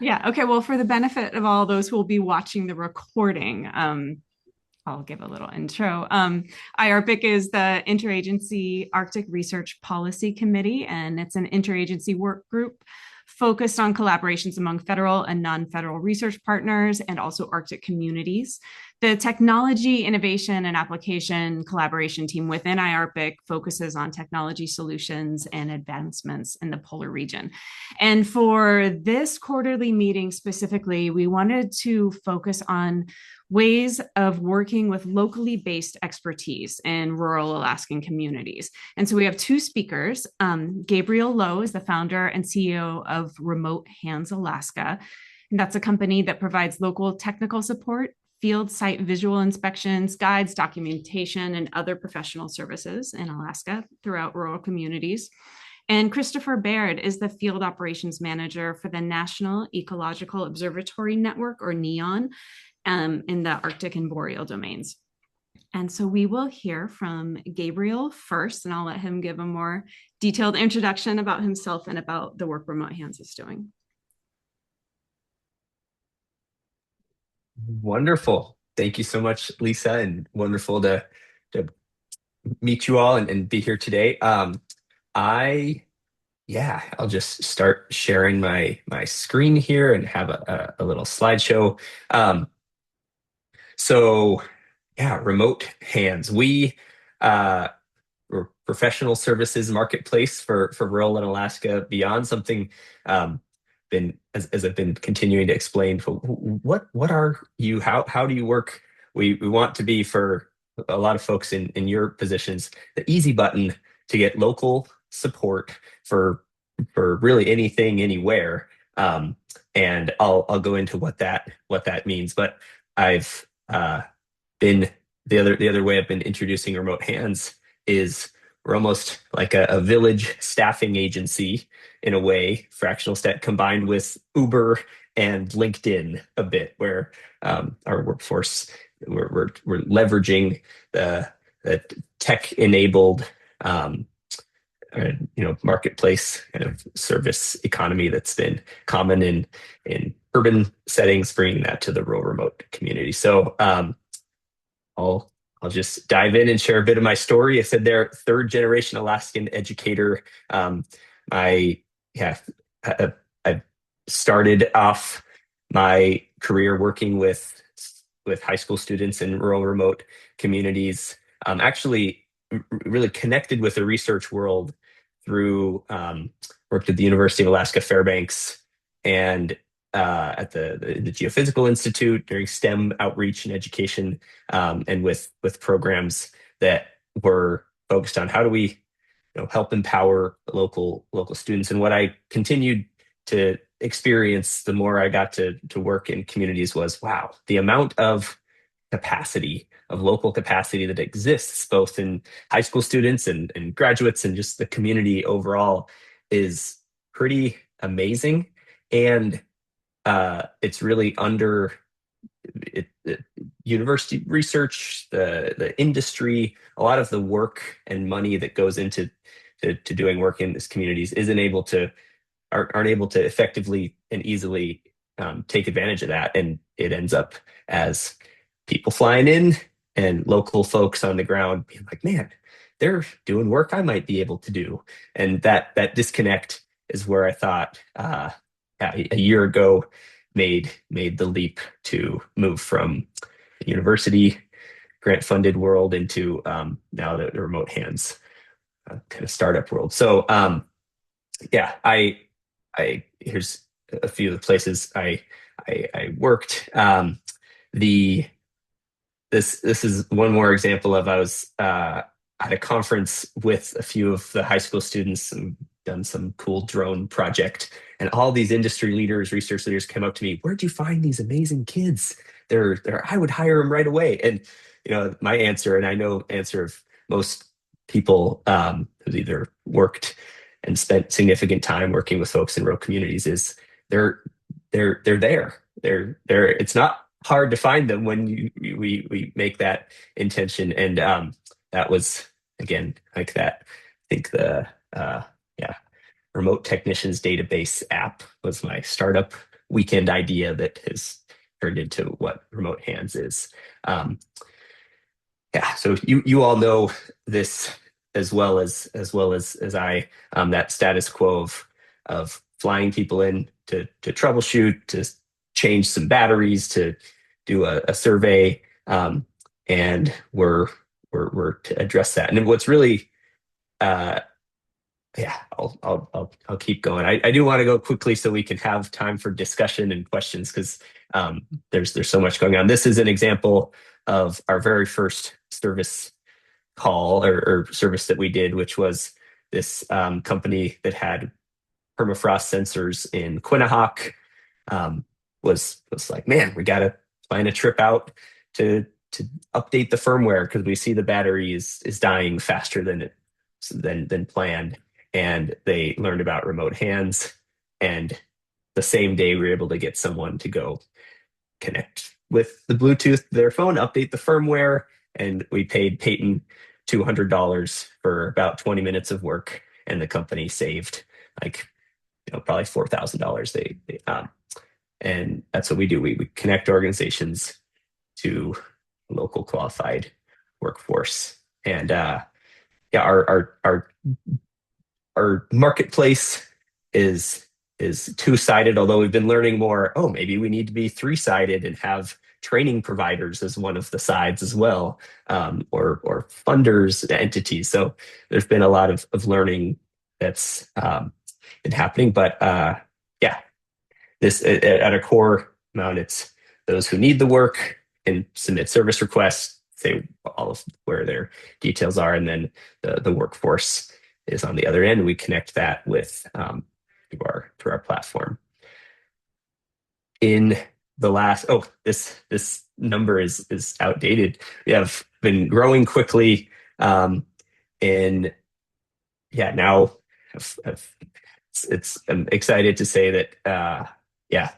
Yeah. Okay. Well, for the benefit of all those who will be watching the recording, I'll give a little intro. IARPC is the Interagency Arctic Research Policy Committee, and it's an interagency work group focused on collaborations among federal and non-federal research partners and also Arctic communities. The technology, innovation, and application collaboration team within IARPC focuses on technology solutions and advancements in the polar region. And for this quarterly meeting specifically, we wanted to focus on ways of working with locally based expertise in rural Alaskan communities. And so we have two speakers. Gabriel Lowe is the founder and CEO of Remote Hands Alaska. And that's a company that provides local technical support, field site visual inspections, guides, documentation, and other professional services in Alaska throughout rural communities. And Christopher Baird is the field operations manager for the National Ecological Observatory Network, or NEON, in the Arctic and boreal domains. And so we will hear from Gabriel first, and I'll let him give a more detailed introduction about himself and about the work Remote Hands is doing. Wonderful. Thank you so much, Lisa, and wonderful to meet you all and be here today. I I'll just start sharing my screen here and have a little slideshow. Um, so Remote Hands. Uh we're professional services marketplace for rural and Alaska beyond something um been as I've been continuing to explain. What are you? How do you work? We want to be, for a lot of folks in your positions, the easy button to get local support for really anything, anywhere. Um, and I'll go into what that means. But I've been the other way I've been introducing Remote Hands is we're almost like a village staffing agency in a way, fractional stat combined with Uber and LinkedIn a bit, where our workforce, we're leveraging the tech enabled um, marketplace kind of service economy that's been common in urban settings, bringing that to the rural remote community. So I'll I'll just dive in and share a bit of my story. I said there, third generation Alaskan educator. I yeah, I started off my career working with high school students in rural remote communities. Actually, really connected with the research world through worked at the University of Alaska Fairbanks and at the Geophysical Institute during STEM outreach and education, and with programs that were focused on how do we help empower local students. And what I continued to experience the more I got to work in communities was, wow, the amount of capacity, of local capacity that exists both in high school students and graduates and just the community overall is pretty amazing. And it's really under university research, the industry, a lot of the work and money that goes into to doing work in these communities isn't able to aren't able to effectively and easily take advantage of that, and it ends up as people flying in and local folks on the ground being like, man, they're doing work I might be able to do, and that disconnect is where I thought a year ago made the leap to move from the university grant funded world into now the Remote Hands kind of startup world. So I here's a few of the places I worked. The this is one more example of I was at a conference with a few of the high school students and done some cool drone project, and all these industry leaders, research leaders came up to me. Where'd you find these amazing kids? They're I would hire them right away. And my answer, and I know answer of most people who've either worked and spent significant time working with folks in rural communities is they're they're there. They're it's not hard to find them when we make that intention. And that was again like that. I think the yeah remote technicians database app was my startup weekend idea that has turned into what Remote Hands is. Um, yeah, so you all know this as well as I, that status quo of flying people in to troubleshoot, to change some batteries, to do a survey, and we're to address that. And what's really uh, yeah, I'll keep going. I do want to go quickly so we can have time for discussion and questions because there's so much going on. This is an example of our very first service call or service that we did, which was this company that had permafrost sensors in Quinnahock. Um, was like, man, we got to plan a trip out to update the firmware because we see the battery is dying faster than planned. And they learned about Remote Hands, and the same day we were able to get someone to go connect with the Bluetooth to their phone, update the firmware, and we paid Peyton $200 for about 20 minutes of work, and the company saved like probably $4,000. And that's what we do. We connect organizations to local qualified workforce, and yeah, our marketplace is two-sided, although we've been learning more, oh, maybe we need to be three-sided and have training providers as one of the sides as well, or funders entities. So there's been a lot of learning that's been happening. But yeah, this at a core amount, it's those who need the work and submit service requests, say all of where their details are, and then the workforce is on the other end. We connect that with to our platform. In the last, oh, this number is outdated. We have been growing quickly, and yeah, now I'm excited to say that yeah,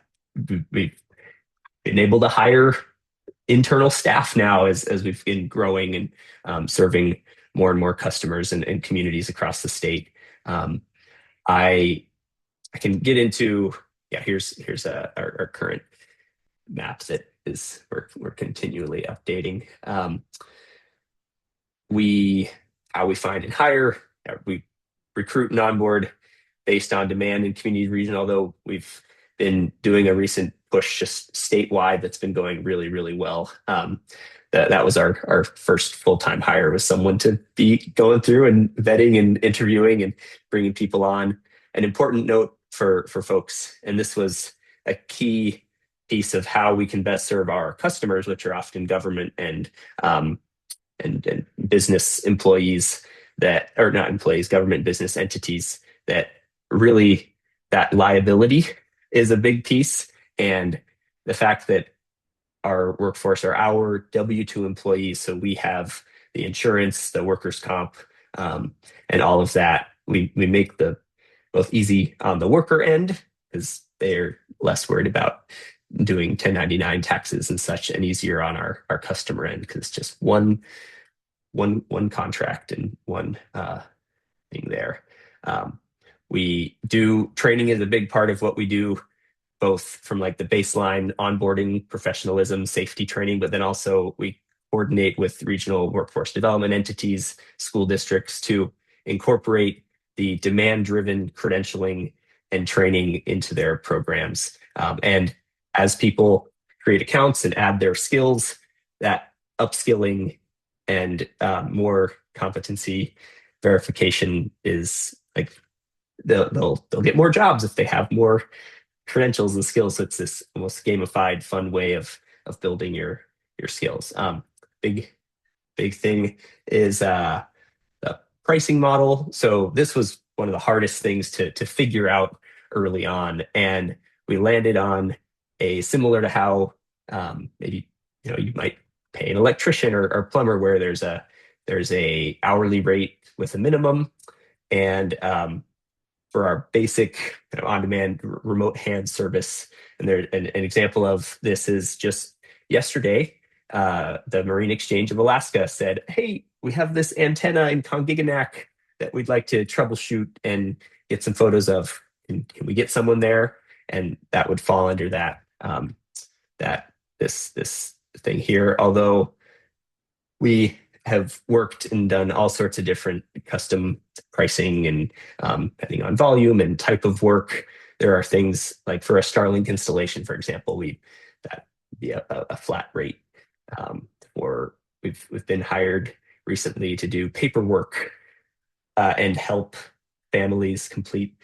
we've been able to hire internal staff now as we've been growing and serving more and more customers and communities across the state. I I can get into, yeah, here's our current map that is we're continually updating. We How we find and hire, we recruit and onboard based on demand and community region. Although we've been doing a recent push just statewide that's been going really really well. That was our first full-time hire, was someone to be going through and vetting and interviewing and bringing people on. An important note for folks, and this was a key piece of how we can best serve our customers, which are often government and business employees, that or not employees, government business entities, that really that liability is a big piece. And the fact that our workforce are our W-2 employees, so we have the insurance, the workers' comp, and all of that. We make the both easy on the worker end because they're less worried about doing 1099 taxes and such, and easier on our customer end because it's just one contract and one thing there. We do training is a big part of what we do, both from like the baseline onboarding, professionalism, safety training, but then also we coordinate with regional workforce development entities, school districts to incorporate the demand-driven credentialing and training into their programs. And as people create accounts and add their skills, that upskilling and more competency verification is like they'll get more jobs if they have more credentials and skills. So it's this almost gamified, fun way of building your skills. Big thing is the pricing model. So this was one of the hardest things to figure out early on, and we landed on a similar to how maybe you might pay an electrician or plumber, where there's a hourly rate with a minimum, and for our basic on-demand remote hand service. And there, an example of this is just yesterday, the Marine Exchange of Alaska said, "Hey, we have this antenna in Kongiganac that we'd like to troubleshoot and get some photos of. Can we get someone there?" and that would fall under that this thing here. Although we have worked and done all sorts of different custom pricing and depending on volume and type of work, there are things like for a Starlink installation, for example, we that be a flat rate. Or we've been hired recently to do paperwork and help families complete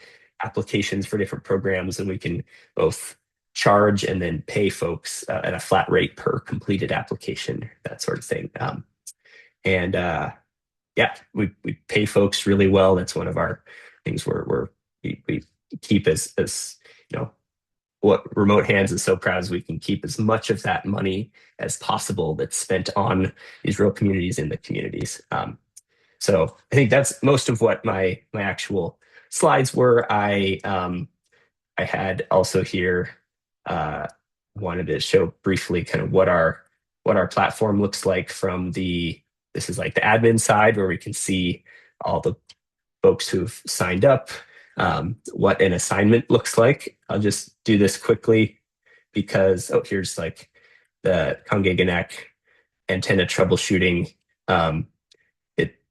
applications for different programs, and we can both charge and then pay folks at a flat rate per completed application, that sort of thing. And Yeah, we pay folks really well. That's one of our things we keep as you know what Remote Hands is so proud is we can keep as much of that money as possible that's spent on these rural communities in the communities. So I think that's most of what my actual slides were. I had also here uh, wanted to show briefly kind of what our platform looks like from the this is like the admin side where we can see all the folks who've signed up, what an assignment looks like. I'll just do this quickly because here's like the Kongaganak antenna troubleshooting. Um,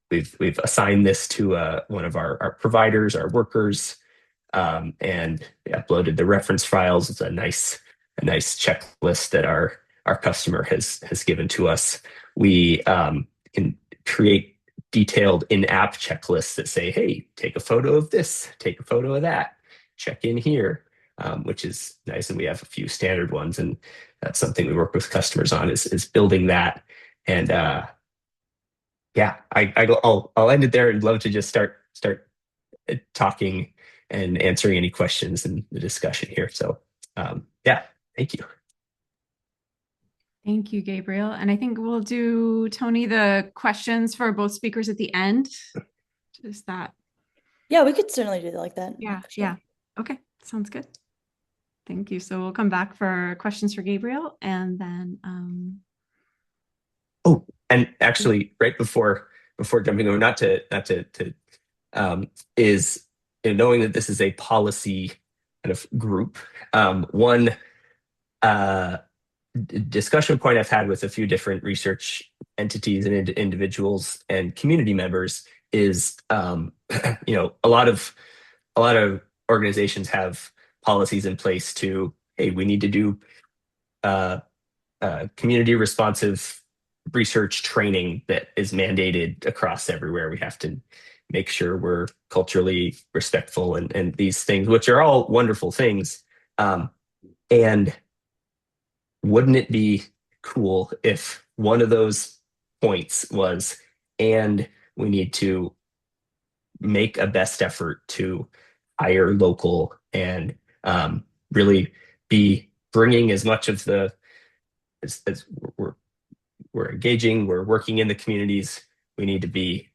we've assigned this to one of our providers, our workers, and uploaded the reference files. It's a nice checklist that our customer has given to us. We can create detailed in-app checklists that say, "Hey, take a photo of this, take a photo of that, check in here," which is nice. And we have a few standard ones, and that's something we work with customers on is building that. And Yeah, I'll end it there and love to just start talking and answering any questions in the discussion here. So yeah, thank you. Thank you, Gabriel. And I think we'll do, Tony, the questions for both speakers at the end. Is that? Yeah, we could certainly do it like that. Yeah, Sure. yeah. Okay, sounds good. Thank you. So we'll come back for questions for Gabriel and then Oh, and actually, right before jumping over, not to is knowing that this is a policy kind of group. One uh, discussion point I've had with a few different research entities and individuals and community members is, a lot of organizations have policies in place to, hey, we need to do uh, community responsive research training that is mandated across everywhere. We have to make sure we're culturally respectful and these things, which are all wonderful things. And wouldn't it be cool if one of those points was, and we need to make a best effort to hire local and really be bringing as much of the as we're engaging, we're working in the communities. We need to be,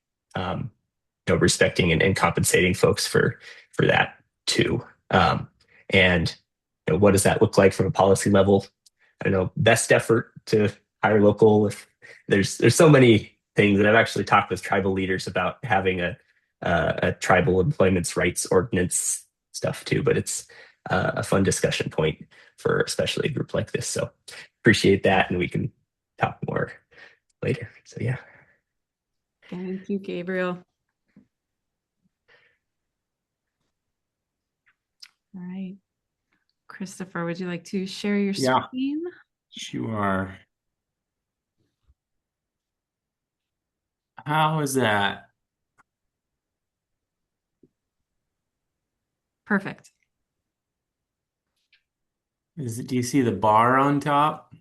respecting and compensating folks for that too. And what does that look like from a policy level? I don't know, best effort to hire local. If there's so many things, and I've actually talked with tribal leaders about having a tribal employment rights ordinance stuff too. But it's a fun discussion point for especially a group like this. So appreciate that, and we can talk more later. So yeah. thank you, Gabriel. All right. Christopher, would you like to share your Yeah. screen? Sure. How is that? Perfect. Do you see the bar on top?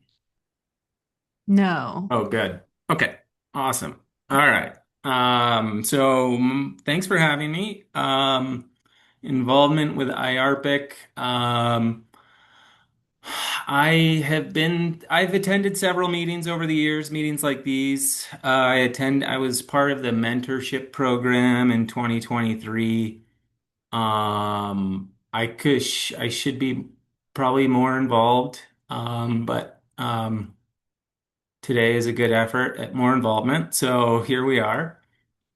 No. Oh, good. Okay. Awesome. All right. Thanks for having me. Involvement with IARPIC. I've attended several meetings over the years, meetings like these. I was part of the mentorship program in 2023. I should be probably more involved, but today is a good effort at more involvement. So here we are.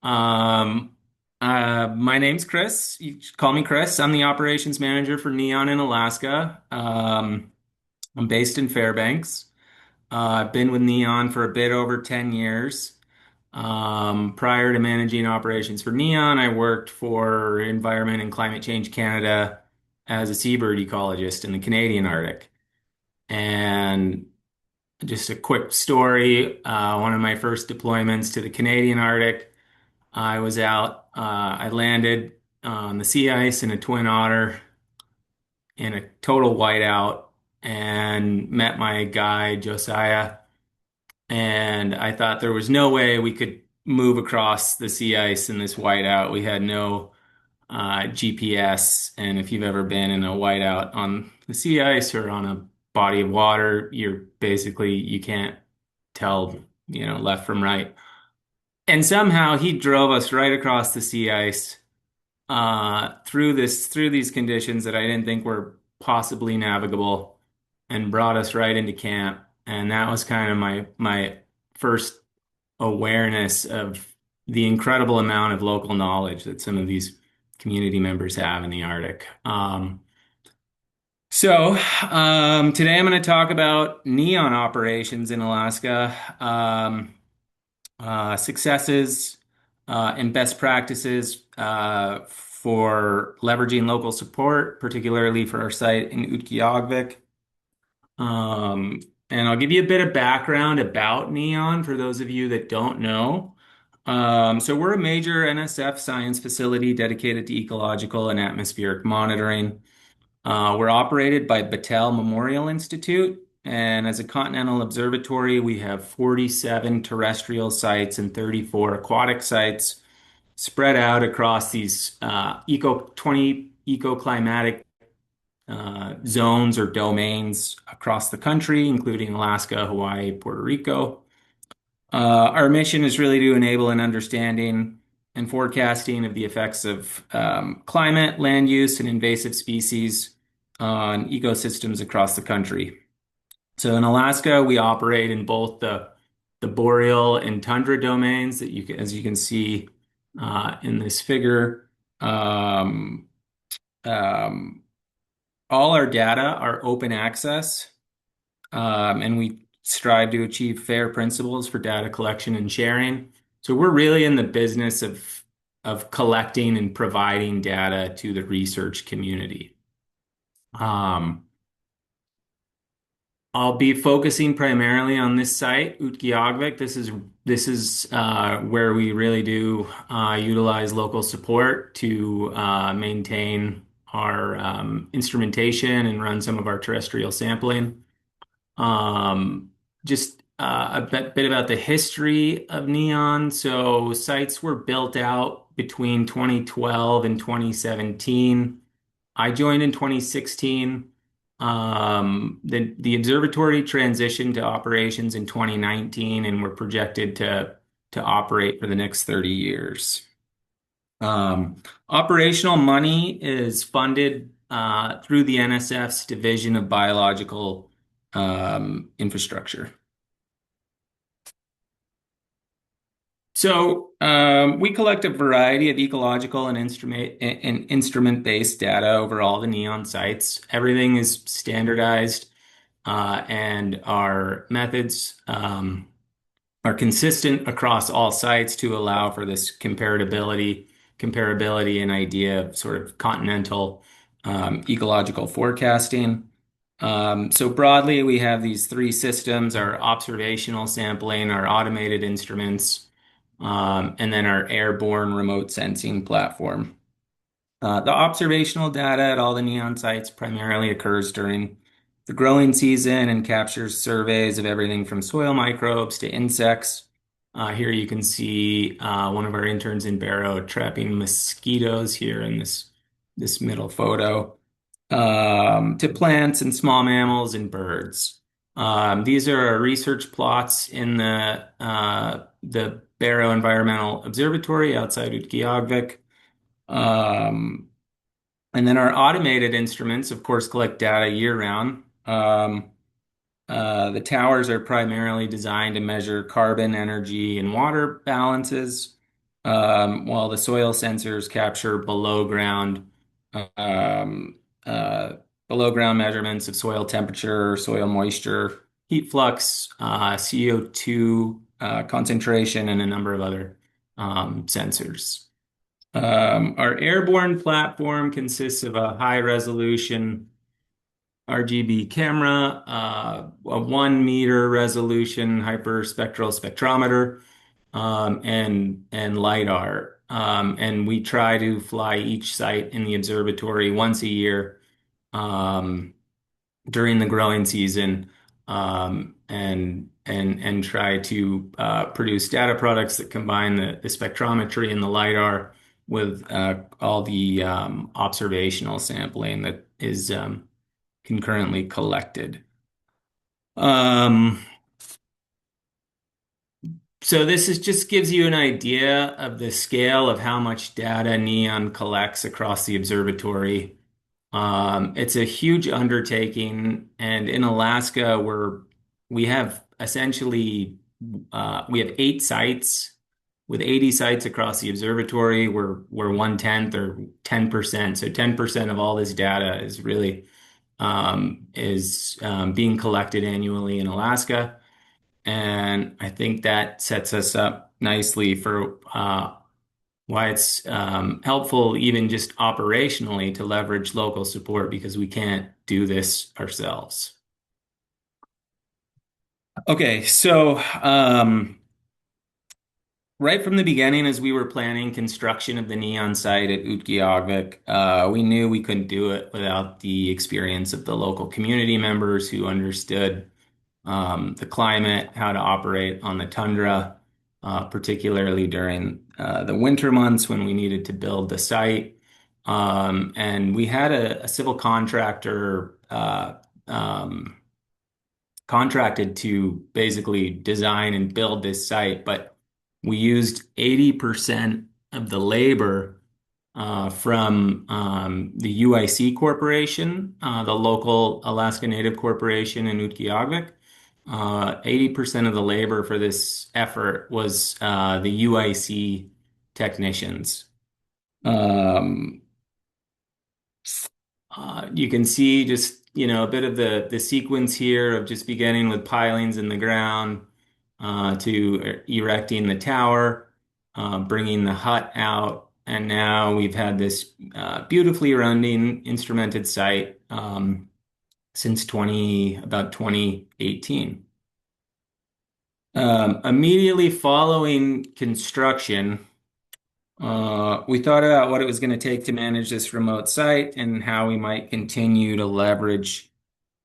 Um, My name's Chris. You should call me Chris. I'm the operations manager for Neon in Alaska. I'm based in Fairbanks. I've been with Neon for a bit over 10 years. Prior to managing operations for Neon, I worked for Environment and Climate Change Canada as a seabird ecologist in the Canadian Arctic. And just a quick story, one of my first deployments to the Canadian Arctic, I landed on the sea ice in a Twin Otter in a total whiteout and met my guide, Josiah. And I thought there was no way we could move across the sea ice in this whiteout. We had no GPS. And if you've ever been in a whiteout on the sea ice or on a body of water, you can't tell, left from right. And somehow he drove us right across the sea ice through these conditions that I didn't think were possibly navigable and brought us right into camp. And that was kind of my first awareness of the incredible amount of local knowledge that some of these community members have in the Arctic. Today I'm going to talk about neon operations in Alaska, successes and best practices for leveraging local support, particularly for our site in Utqiagvik. And I'll give you a bit of background about NEON for those of you that don't know. So we're a major NSF science facility dedicated to ecological and atmospheric monitoring. We're operated by Battelle Memorial Institute, and as a continental observatory, we have 47 terrestrial sites and 34 aquatic sites spread out across these 20 ecoclimatic zones or domains across the country, including Alaska, Hawaii, Puerto Rico. Our mission is really to enable an understanding and forecasting of the effects of climate, land use, and invasive species on ecosystems across the country. So in Alaska, we operate in both the boreal and tundra domains as you can see in this figure. All our data are open access, and we strive to achieve fair principles for data collection and sharing. So we're really in the business of collecting and providing data to the research community. I'll be focusing primarily on this site, Utqiagvik. This is where we really do utilize local support to maintain our instrumentation and run some of our terrestrial sampling. Just a bit about the history of NEON. So sites were built out between 2012 and 2017. I joined in 2016. The observatory transitioned to operations in 2019, and we're projected to operate for the next 30 years. Operational money is funded through the NSF's Division of Biological Infrastructure. So we collect a variety of ecological and instrument-based data over all the NEON sites. Everything is standardized, and our methods are consistent across all sites to allow for this comparability and idea of sort of continental ecological forecasting. So broadly, we have these three systems: our observational sampling, our automated instruments, and then our airborne remote sensing platform. The observational data at all the NEON sites primarily occurs during the growing season and captures surveys of everything from soil microbes to insects. Here you can see one of our interns in Barrow trapping mosquitoes here in this middle photo, to plants and small mammals and birds. These are our research plots in the Barrow Environmental Observatory outside Utqiagvik. And then our automated instruments, of course, collect data year-round. The towers are primarily designed to measure carbon, energy, and water balances. while the soil sensors capture um, uh, below ground measurements of soil temperature, soil moisture, heat flux, CO2 concentration, and a number of other sensors. Our airborne platform consists of a high resolution RGB camera, a 1 meter resolution hyperspectral spectrometer, and LiDAR. And we try to fly each site in the observatory once a year during the growing season, and try to produce data products that combine the spectrometry and the LiDAR with all the observational sampling that is concurrently collected. Um, so just gives you an idea of the scale of how much data NEON collects across the observatory. It's a huge undertaking, and in Alaska, we have essentially we have 8 sites with 80 sites across the observatory. We're 1/10 or 10%. So 10% of all this data is really being collected annually in Alaska. And I think that sets us up nicely for why it's helpful, even just operationally, to leverage local support because we can't do this ourselves. Okay, so right from the beginning, as we were planning construction of the NEON site at Utqiagvik, we knew we couldn't do it without the experience of the local community members who understood the climate, how to operate on the tundra, particularly during the winter months when we needed to build the site. And we had a civil contractor contracted to basically design and build this site, but we used 80% of the labor from the UIC Corporation, the local Alaska Native Corporation in Utqiagvik. 80% of the labor for this effort was the UIC technicians. You can see just, a bit of the sequence here of just beginning with pilings in the ground to erecting the tower, bringing the hut out, and now we've had this beautifully running instrumented site since about 2018. Immediately following construction, we thought about what it was going to take to manage this remote site and how we might continue to leverage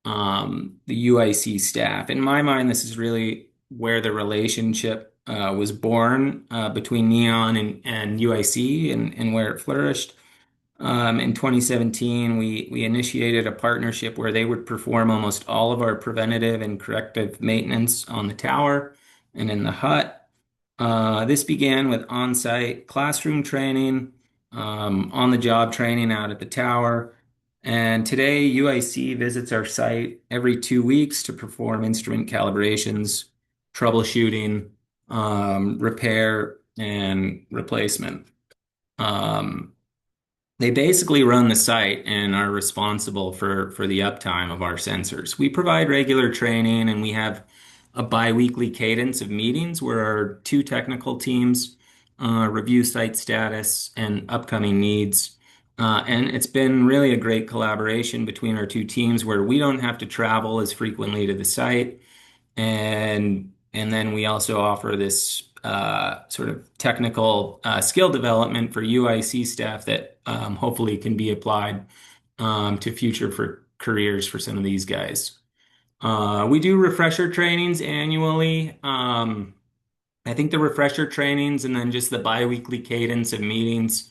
the UIC staff. In my mind, this is really where the relationship was born between NEON and UIC and where it flourished. In 2017, we initiated a partnership where they would perform almost all of our preventative and corrective maintenance on the tower and in the hut. This began with on-site classroom training, on-the-job training out at the tower. And today, UIC visits our site every 2 weeks to perform instrument calibrations, troubleshooting, repair, and replacement. They basically run the site and are responsible for the uptime of our sensors. We provide regular training, and we have a biweekly cadence of meetings where our 2 technical teams review site status and upcoming needs. And it's been really a great collaboration between our 2 teams where we don't have to travel as frequently to the site. And then we also offer this sort of technical skill development for UIC staff that hopefully can be applied to future careers for some of these guys. We do refresher trainings annually. I think the refresher trainings and then just the biweekly cadence of meetings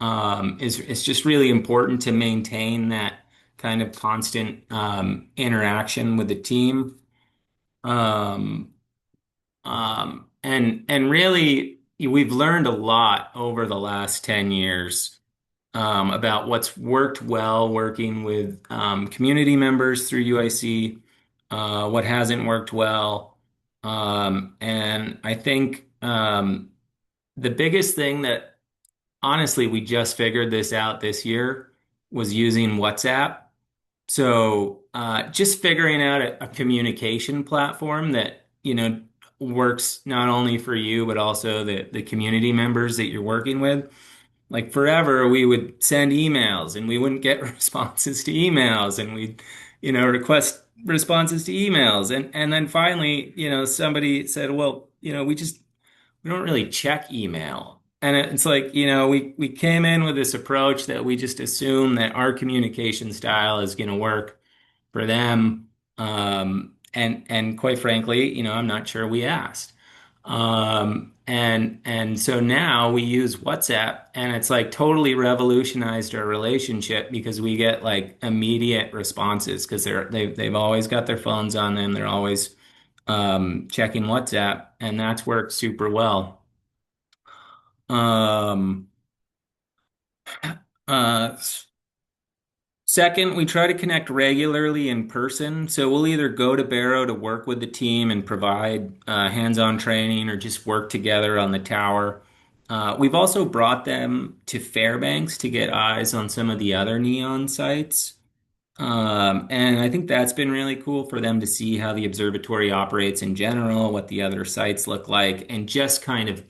is just really important to maintain that kind of constant interaction with the team. And really, we've learned a lot over the last 10 years about what's worked well working with community members through UIC, what hasn't worked well. And I think the biggest thing that honestly we just figured this out this year was using WhatsApp. So just figuring out a communication platform that, works not only for you, but also the community members that you're working with. Like forever, we would send emails and we wouldn't get responses to emails, and we'd, request responses to emails. And then finally, somebody said, well, we don't really check email. And it's like, we came in with this approach that we just assume that our communication style is going to work for them. And quite frankly, I'm not sure we asked. And so now we use WhatsApp, and it's like totally revolutionized our relationship because we get like immediate responses because they've always got their phones on them. They're always checking WhatsApp, and that's worked super well. Um, uh, Second, we try to connect regularly in person. So we'll either go to Barrow to work with the team and provide hands-on training or just work together on the tower. We've also brought them to Fairbanks to get eyes on some of the other Neon sites. And I think that's been really cool for them to see how the observatory operates in general, what the other sites look like, and just kind of,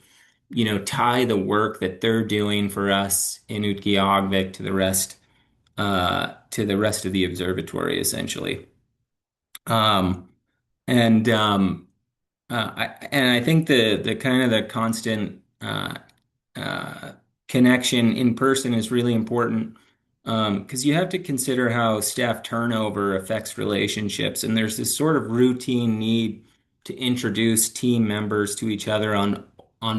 tie the work that they're doing for us in Utqiagvik to the rest of the observatory, essentially. Um, and I think the kind of the constant uh, connection in person is really important because you have to consider how staff turnover affects relationships, and there's this sort of routine need to introduce team members to each other on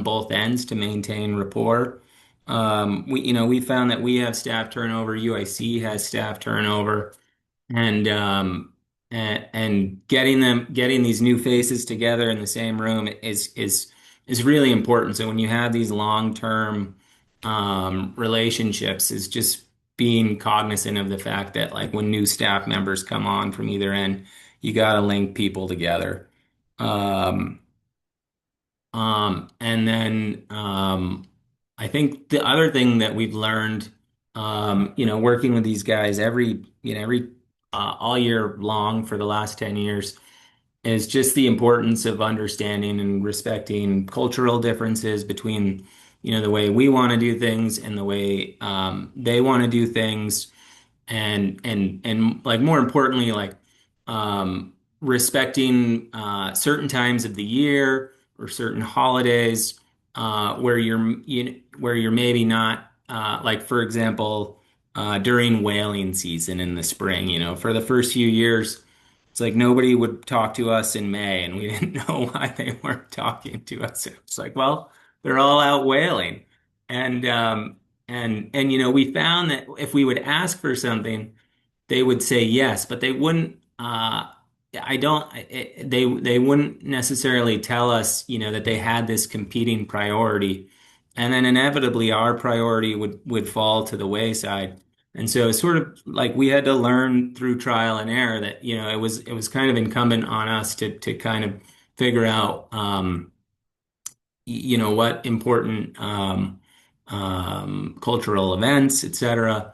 both ends to maintain rapport. We found that we have staff turnover, UIC has staff turnover, and getting these new faces together in the same room is really important. So when you have these long-term relationships, is just being cognizant of the fact that like when new staff members come on from either end, you got to link people together. Um, and then I think the other thing that we've learned, working with these guys every all year long for the last 10 years is just the importance of understanding and respecting cultural differences between, the way we want to do things and the way they want to do things, and like more importantly, like respecting certain times of the year or certain holidays where you're maybe not like for example during whaling season in the spring. For the first few years it's like nobody would talk to us in May, and we didn't know why they weren't talking to us. It's like, well, they're all out whaling. And we found that if we would ask for something, they would say yes, but they wouldn't. I don't. They wouldn't necessarily tell us, that they had this competing priority, and then inevitably our priority would fall to the wayside. And so, it's sort of like we had to learn through trial and error that, it was kind of incumbent on us to kind of figure out, what important cultural events, etc.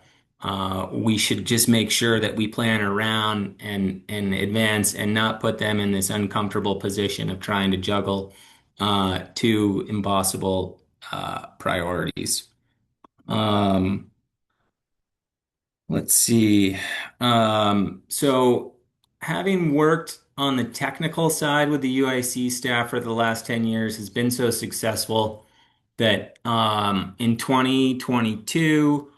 We should just make sure that we plan around and advance and not put them in this uncomfortable position of trying to juggle two impossible priorities. Um, let's see. So having worked on the technical side with the UIC staff for the last 10 years has been so successful that in 2022,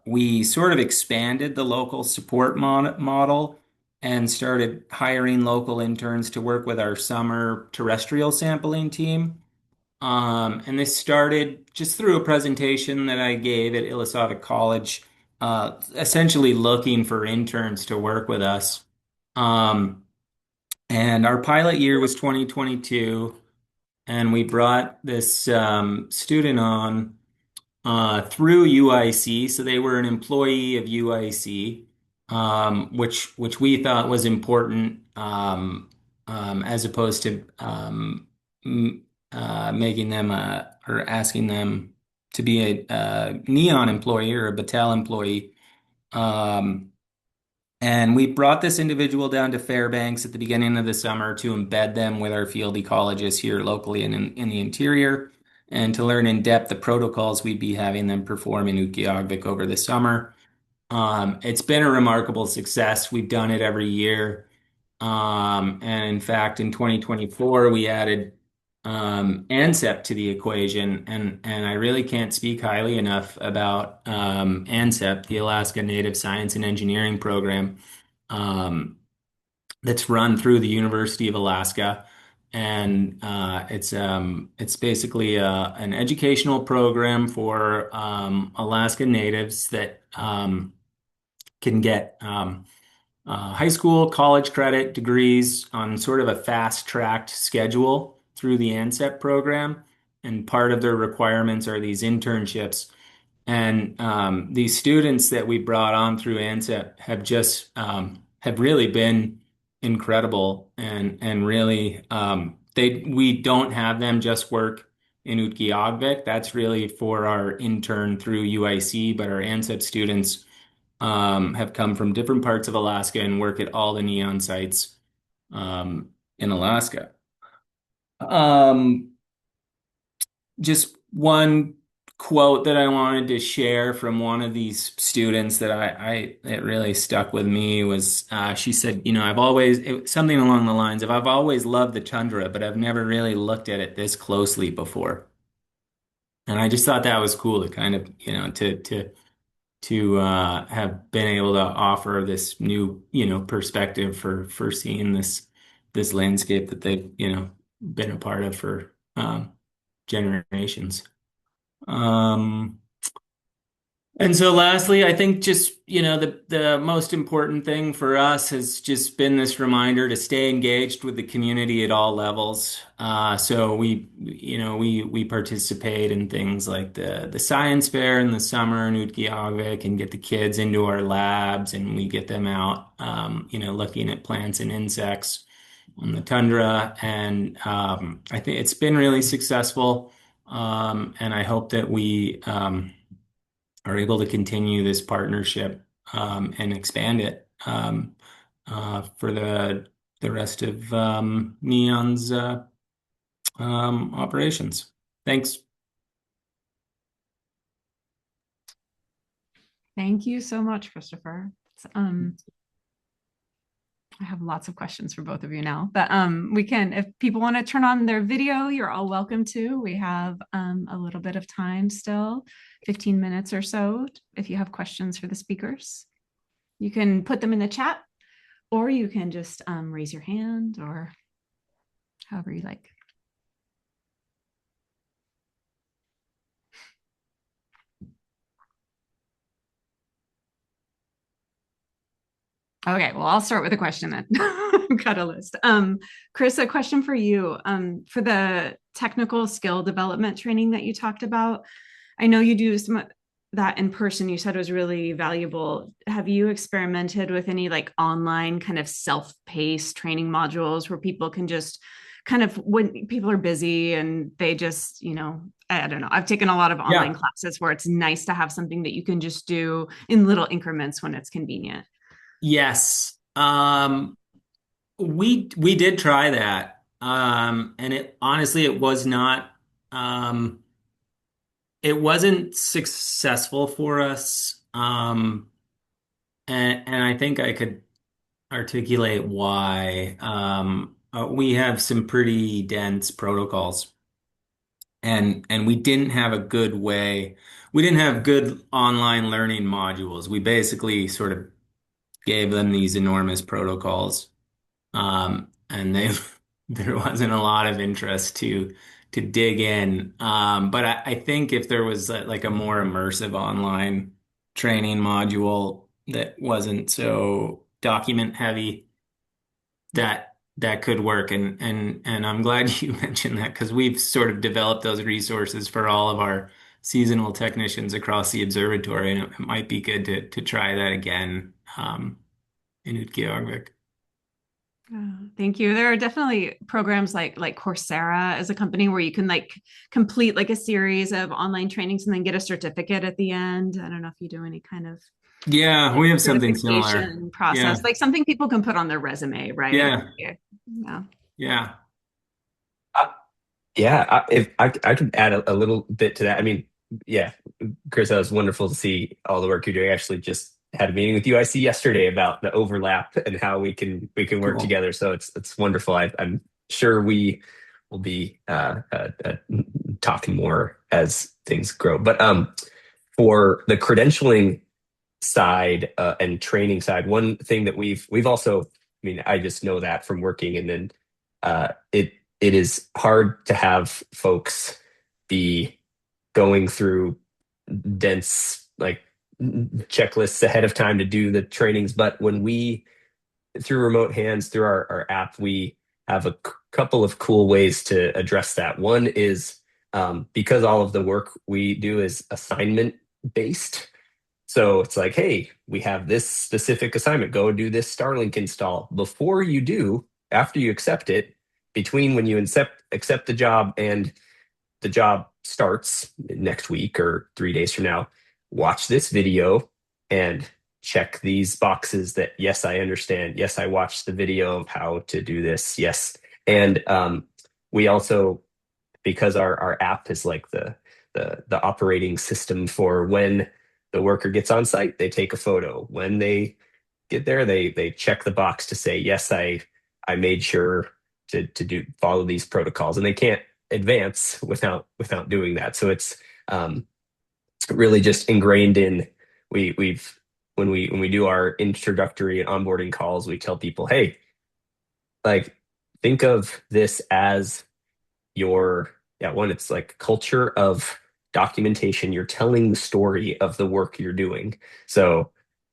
we sort of expanded the local support model and started hiring local interns to work with our summer terrestrial sampling team. And this started just through a presentation that I gave at Illisovic College, essentially looking for interns to work with us. Um, and our pilot year was 2022, and we brought this student on through UIC. So they were an employee of UIC, which we thought was important as opposed to making them or asking them to be a Neon employee or a Battelle employee. Um, and we brought this individual down to Fairbanks at the beginning of the summer to embed them with our field ecologists here locally and in the interior, and to learn in depth the protocols we'd be having them perform in Utqiagvik over the summer. It's been a remarkable success. We've done it every year. And in fact, in 2024, we added ANSEP to the equation, and I really can't speak highly enough about ANSEP, the Alaska Native Science and Engineering Program, um, that's run through the University of Alaska, and it's basically an educational program for Alaska natives that can get high school, college credit degrees on sort of a fast-tracked schedule through the ANSEP program. And part of their requirements are these internships. And these students that we brought on through ANSEP have just have really been incredible, and really we don't have them just work in Utqiagvik. That's really for our intern through UIC, but our ANSEP students have come from different parts of Alaska and work at all the Neon sites in Alaska. Um, just one quote that I wanted to share from one of these students that it really stuck with me was she said, something along the lines of, I've always loved the tundra, but I've never really looked at it this closely before. And I just thought that was cool to kind of, to have been able to offer this new, perspective for seeing this landscape that they've, been a part of for generations. Um, and so lastly, I think just, the most important thing for us has just been this reminder to stay engaged with the community at all levels. So we participate in things like the science fair in the summer in Utqiagvik and get the kids into our labs, and we get them out, looking at plants and insects on the tundra. And I think it's been really successful. And I hope that we are able to continue this partnership and expand it for the rest of Neon's operations. Thanks. Thank you so much, Christopher. I have lots of questions for both of you now, but we can, if people want to turn on their video, you're all welcome to. We have a little bit of time still, 15 minutes or so, if you have questions for the speakers. You can put them in the chat, or you can just raise your hand, or however you like. Okay, well, I'll start with a question then. Got a list. Chris, a question for you. For the technical skill development training that you talked about, I know you do some of that in person. You said it was really valuable. Have you experimented with any like online kind of self-paced training modules where people can just kind of, when people are busy and they just, I don't know. I've taken a lot of online classes where it's nice to have something that you can just do in little increments when it's convenient. Yes. We did try that. And it honestly it was not it wasn't successful for us. And I think I could articulate why. We have some pretty dense protocols, and we didn't have a good way. We didn't have good online learning modules. We basically sort of gave them these enormous protocols, and there wasn't a lot of interest to dig in. But I think if there was like a more immersive online training module that wasn't so document heavy, that could work. And I'm glad you mentioned that, because we've sort of developed those resources for all of our seasonal technicians across the observatory, and it might be good to try that again in Utqiagvik. Oh, thank you. There are definitely programs like Coursera as a company where you can like complete like a series of online trainings and then get a certificate at the end. I don't know if you do any kind of Yeah, like we have something similar. certification Yeah, process, like something people can put on their resume, right? yeah, Yeah. Yeah. yeah. Uh, yeah, if I could add a little bit to that. I mean, yeah, Chris, that was wonderful to see all the work you're doing. I actually just had a meeting with UIC yesterday about the overlap and how we can work Cool. together. So it's wonderful. I'm sure we will be talking more as things grow. But for the credentialing side and training side, one thing that we've also, I mean, I just know that from working, and then it is hard to have folks be going through dense like checklists ahead of time to do the trainings. But when we through remote hands through our app, we have a couple of cool ways to address that. One is because all of the work we do is assignment based, so it's like, hey, we have this specific assignment. Go do this Starlink install. Before you do, after you accept it, between when you accept the job and the job starts next week or 3 days from now, watch this video and check these boxes that, yes, I understand. Yes, I watched the video of how to do this. Yes. And we also, because our app is like the operating system for when the worker gets on site, they take a photo. When they get there, they check the box to say, yes, I made sure to do follow these protocols, and they can't advance without doing that. So it's really just ingrained in we've when we do our introductory and onboarding calls, we tell people, hey, like think of this as your yeah one, it's like culture of documentation. You're telling the story of the work you're doing. So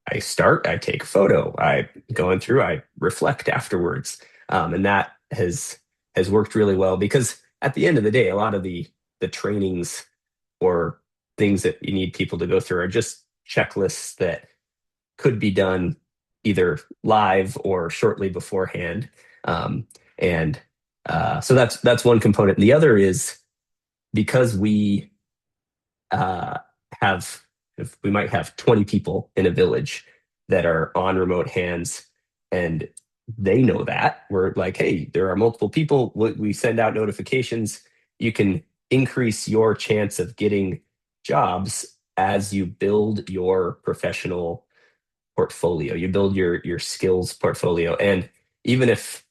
I take a photo, I going through, I reflect afterwards, and that has worked really well, because at the end of the day, a lot of the trainings or things that you need people to go through are just checklists that could be done either live or shortly beforehand. And so that's one component. The other is because we uh, have, if we might have 20 people in a village that are on remote hands, and they know that we're like, hey, there are multiple people. We send out notifications. You can increase your chance of getting jobs as you build your professional portfolio. You build your skills portfolio, and even if,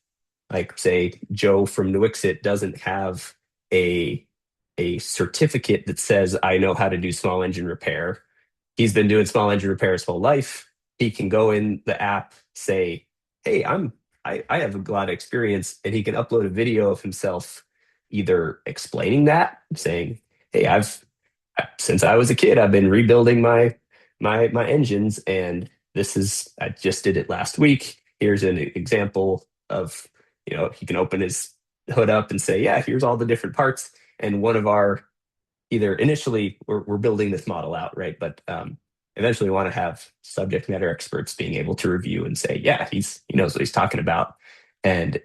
like, say Joe from Nuixit doesn't have a a certificate that says I know how to do small engine repair. He's been doing small engine repair his whole life. He can go in the app, say, "Hey, I have a lot of experience," and he can upload a video of himself either explaining that, saying, "Hey, I've since I was a kid, I've been rebuilding my engines, and this is I just did it last week. Here's an example of, he can open his hood up and say, yeah, here's all the different parts." And one of our either initially we're building this model out, right? But eventually we want to have subject matter experts being able to review and say, yeah, he knows what he's talking about. And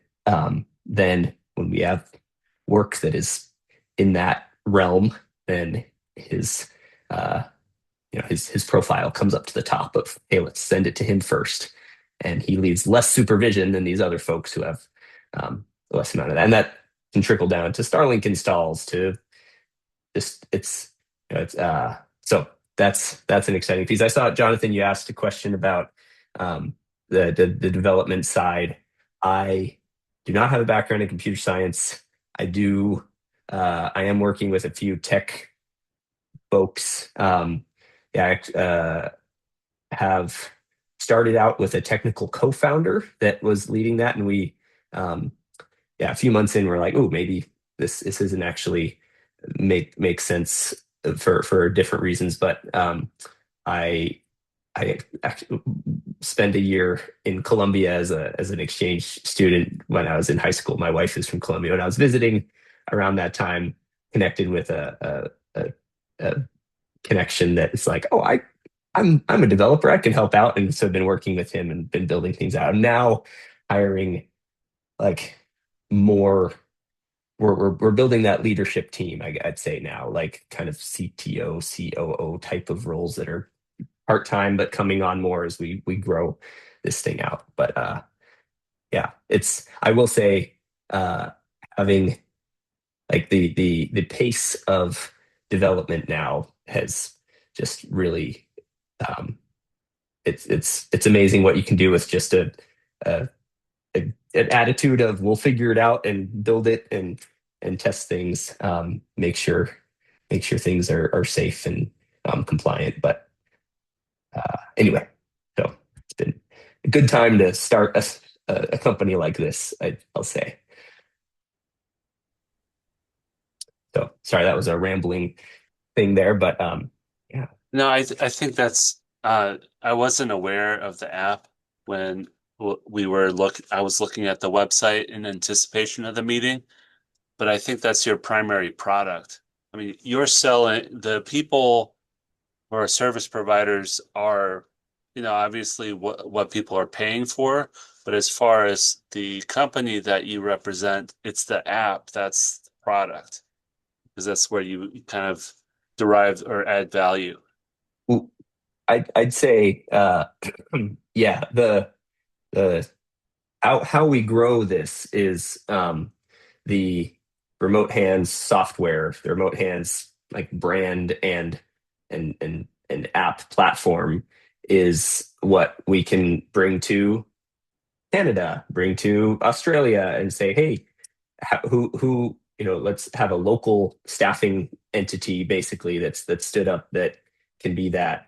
then when we have work that is in that realm, then his uh, his profile comes up to the top of, hey, let's send it to him first, and he leaves less supervision than these other folks who have less amount of that, and that can trickle down to Starlink installs, to just it's so that's an exciting piece. I saw, Jonathan, you asked a question about the development side. I do not have a background in computer science. I am working with a few tech folks. Yeah, have started out with a technical co-founder that was leading that, and um, yeah, a few months in, we're like, oh, maybe this isn't actually make sense for different reasons. But I I actually spent a year in Colombia as an exchange student when I was in high school. My wife is from Colombia, and I was visiting around that time, connected with a connection that it's like, oh, I'm a developer, I can help out, and so I've been working with him and been building things out. I'm now hiring like more we're building that leadership team, I'd say now, like kind of CTO, COO type of roles that are part-time but coming on more as we grow this thing out. But yeah, it's I will say having like the pace of development now has just really um, it's amazing what you can do with just a an attitude of we'll figure it out and build it and test things, make sure things are safe and compliant. But anyway, so it's been a good time to start a company like this, I'll say. So sorry, that was a rambling thing there, but yeah. No, I think that's I wasn't aware of the app when I was looking at the website in anticipation of the meeting, but I think that's your primary product. I mean, you're selling the people or service providers are, obviously what people are paying for, but as far as the company that you represent, it's the app that's the product because that's where you kind of derive or add value. Well, I'd say yeah, the how we grow this is the remote hands software, the remote hands like brand and app platform is what we can bring to Canada, bring to Australia, and say, hey, who let's have a local staffing entity basically that's stood up that can be that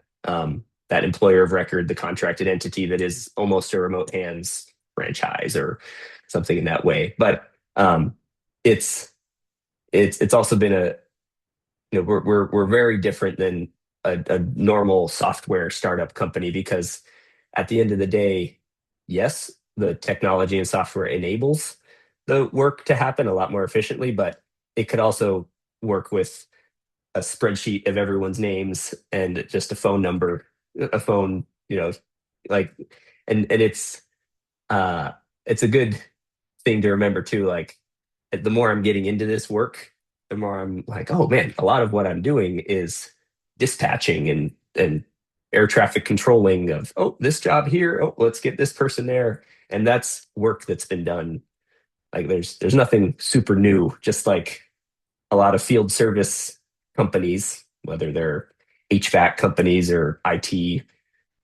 employer of record, the contracted entity that is almost a remote hands franchise or something in that way. But it's it's also been we're very different than a normal software startup company because at the end of the day, yes, the technology and software enables the work to happen a lot more efficiently, but it could also work with a spreadsheet of everyone's names and just a phone number, a phone, like, and it's a good thing to remember too. Like, the more I'm getting into this work, the more I'm like, oh man, a lot of what I'm doing is dispatching and air traffic controlling of, oh, this job here, oh, let's get this person there, and that's work that's been done. Like, there's nothing super new, just like a lot of field service companies, whether they're HVAC companies or IT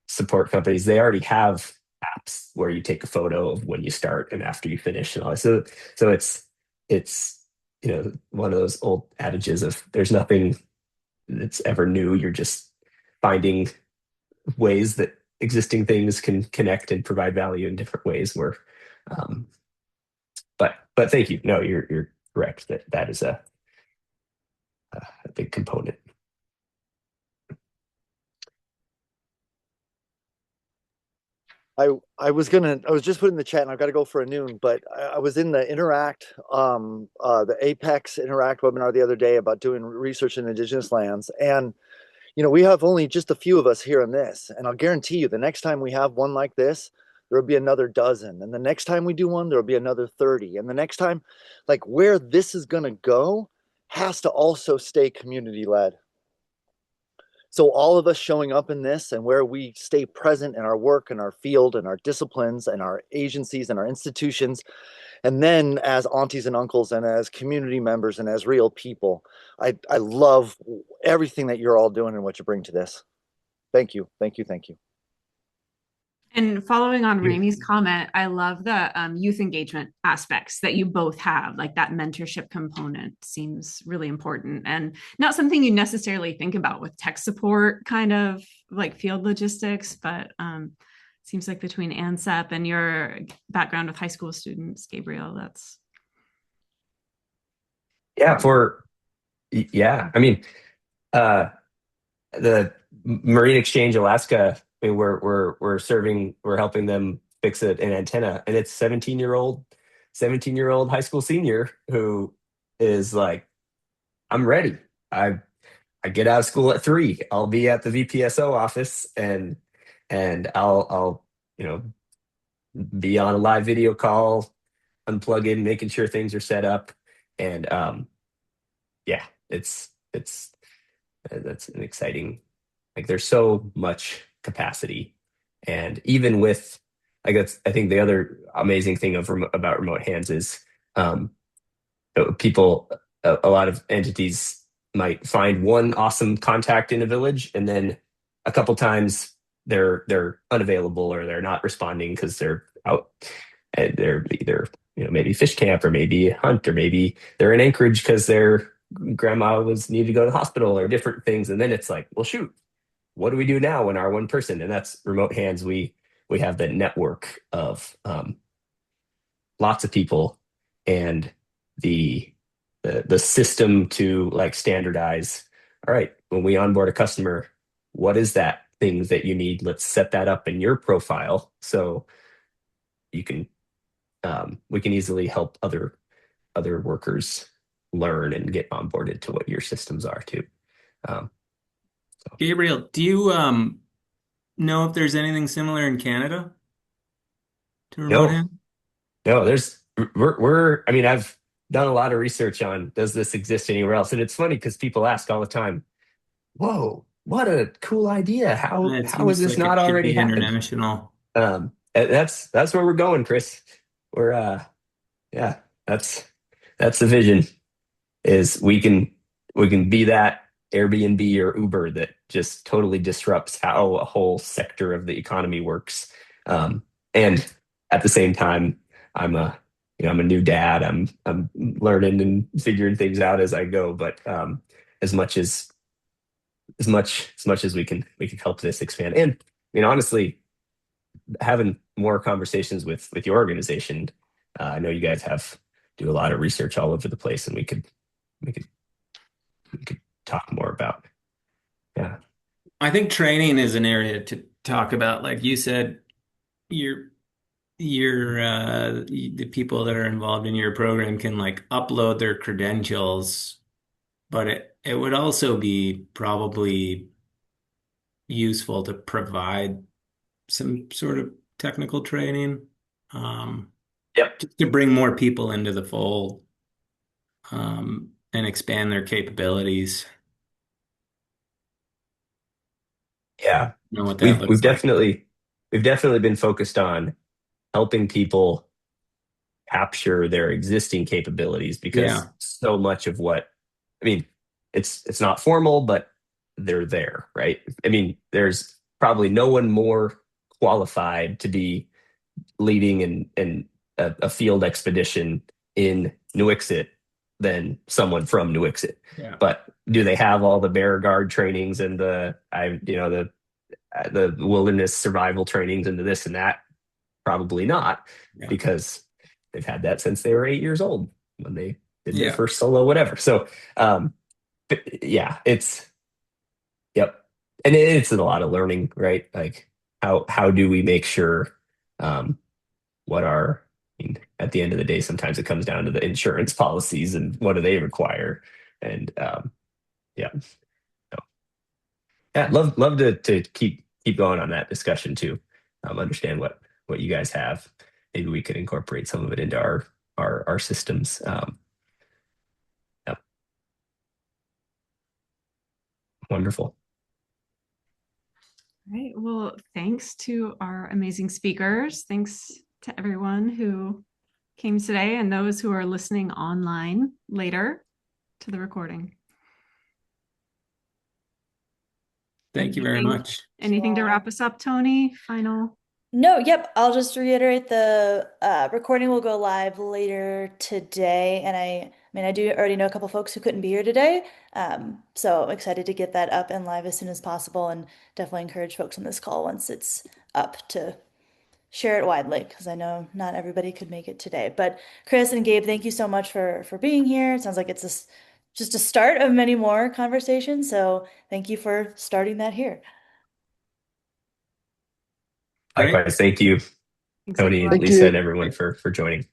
support companies, they already have apps where you take a photo of when you start and after you finish and all that. So it's one of those old adages of there's nothing that's ever new. You're just finding ways that existing things can connect and provide value in different ways. Um, but thank you. No, you're correct that is a big component. I was just putting in the chat and I've got to go for a noon, but I was in the the Apex Interact webinar the other day about doing research in indigenous lands. And, we have only just a few of us here in this. And I'll guarantee you the next time we have one like this, there'll be another dozen. And the next time we do one, there'll be another 30. And the next time, like where this is going to go has to also stay community led. So all of us showing up in this and where we stay present in our work and our field and our disciplines and our agencies and our institutions, and then as aunties and uncles and as community members and as real people, I love everything that you're all doing and what you bring to this. Thank you, thank you, thank you. And following on Ramey's comment, I love the youth engagement aspects that you both have. Like that mentorship component seems really important and not something you necessarily think about with tech support, kind of like field logistics, but seems like between ANSEP and your background with high school students, Gabriel, that's. I mean, the Marine Exchange Alaska, I mean, we're helping them fix an antenna, and it's 17-year-old high school senior who is like, I'm ready. I get out of school at 3. I'll be at the VPSO office and I'll be on a live video call unplugging, making sure things are set up, and yeah, it's that's an exciting. Like there's so much capacity, and even with like that's I think the other amazing thing about remote hands is um, people a lot of entities might find one awesome contact in a village, and then a couple times they're unavailable or they're not responding because they're out and they're either maybe fish camp or maybe hunt or maybe they're in Anchorage because their grandma was needed to go to the hospital or different things, and then it's like, well, shoot, what do we do now when our one person? And that's remote hands. We have the network of lots of people and the the system to like standardize. All right, when we onboard a customer, what is that thing that you need? Let's set that up in your profile so you can we can easily help other workers learn and get onboarded to what your systems are too. Um, Gabriel, do you know if there's anything similar in Canada to remote no, hand? no, we're I mean, I've done a lot of research on does this exist anywhere else? And it's funny because people ask all the time, whoa, what a cool idea. It How has seems this like it not should already be happened? international. That's where we're going, Chris. We're yeah, that's the vision is we can be that Airbnb or Uber that just totally disrupts how a whole sector of the economy works. And at the same time, I'm a I'm a new dad. I'm learning and figuring things out as I go. But as much as we can help this expand. And I mean, honestly, having more conversations with your organization. I know you guys do a lot of research all over the place, and we could we could talk more about. Yeah. I think training is an area to talk about. Like you said, the people that are involved in your program can like upload their credentials, but it would also be probably useful to provide some sort of technical training, um, Yep. just to bring more people into the fold, and expand their capabilities. Yeah. Know what that We've looks we've like. definitely been focused on helping people capture their existing capabilities because Yeah, so much of what I mean, it's not formal, but they're there, right? I mean, there's probably no one more qualified to be leading in a field expedition in Nuiqsut than someone from Nuiqsut. yeah, But do they have all the bear guard trainings and the wilderness survival trainings and the this and that? Probably not, yeah, because they've had that since they were 8 years old when they did their yeah. first solo whatever. So but yeah, yep, and it's a lot of learning, right? Like how do we make sure um, what are I mean, at the end of the day, sometimes it comes down to the insurance policies and what do they require, and yeah, so yeah, love to keep going on that discussion too. Understand what you guys have. Maybe we could incorporate some of it into our systems. Yeah, wonderful. All right. Well, thanks to our amazing speakers. Thanks to everyone who came today and those who are listening online later to the recording. Thank you very Anything- much. Anything to wrap us up, Tony? Final. No, yep. I'll just reiterate the recording will go live later today. And I mean, I do already know a couple folks who couldn't be here today. So I'm excited to get that up and live as soon as possible and definitely encourage folks on this call once it's up to share it widely because I know not everybody could make it today. But Chris and Gabe, thank you so much for being here. It sounds like it's just a start of many more conversations. So thank you for starting that here. Great. Likewise, thank you, Thanks, Tony and everyone. Thank Lisa, you. and everyone for joining.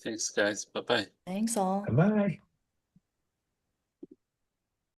Thanks, guys. Bye bye. Thanks all. Bye bye.